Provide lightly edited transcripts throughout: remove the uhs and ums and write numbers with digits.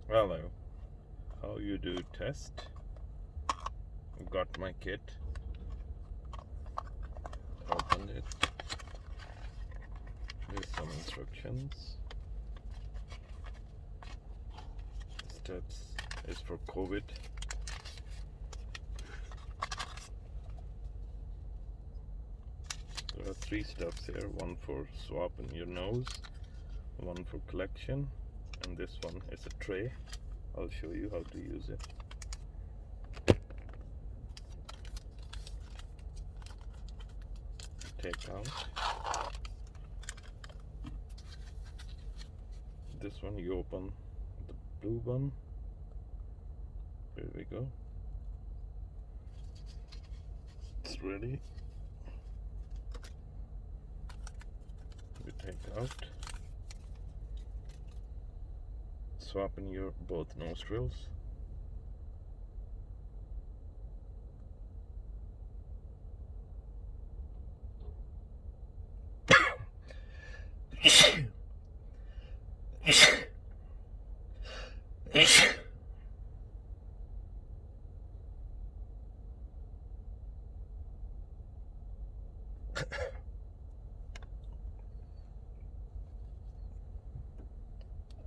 Hello, how you do test? Got my kit, opened it, there's some instructions. Steps is for COVID. There are 3 steps here, one for swab in your nose, one for collection, and this one is a tray. I'll show you how to use it. Take out this one, you open the blue one. There we go, it's ready. You take out, swap in your both nostrils.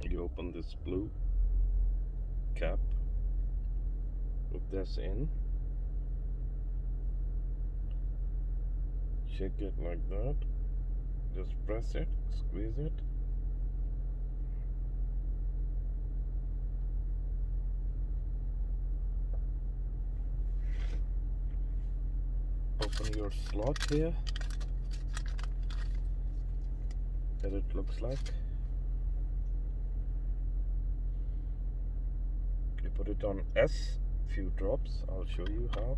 You open this blue cap, put this in, shake it like that, just press it, squeeze it. Open your slot here, that it looks like. You put it on S, few drops, I'll show you how.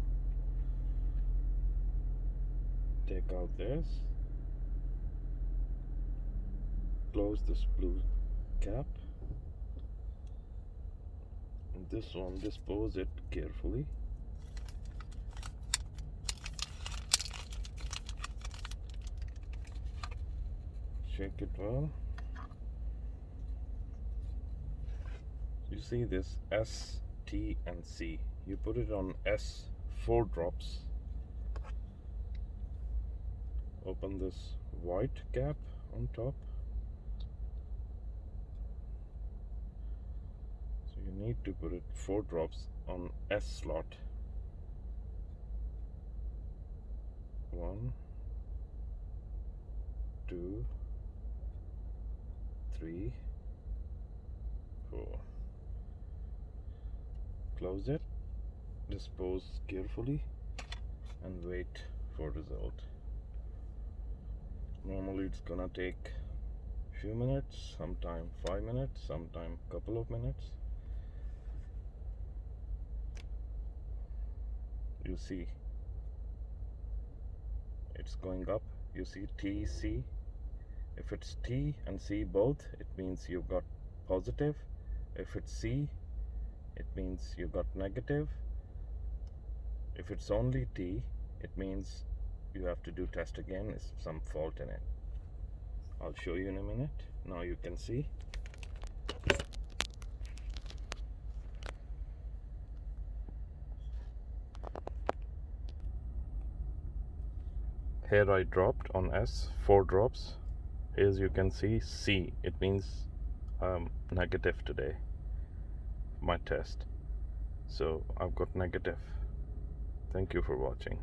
Take out this, close this blue cap, and this one, dispose it carefully. Shake it well. You see this S, T and C. You put it on S, 4 drops. Open this white cap on top. So you need to put it 4 drops on S slot. 1, 2, 3, 4. Close it, dispose carefully, and wait for result. Normally it's gonna take few minutes, sometime 5 minutes, sometime couple of minutes. You see it's going up. You see T, C. If it's T and C both, it means you've got positive. If it's C, it means you got negative. If it's only T, it means you have to do test again. There's some fault in it. I'll show you in a minute. Now you can see. Here I dropped on S, 4 drops. As you can see, C, it means negative today, my test. So I've got negative. Thank you for watching.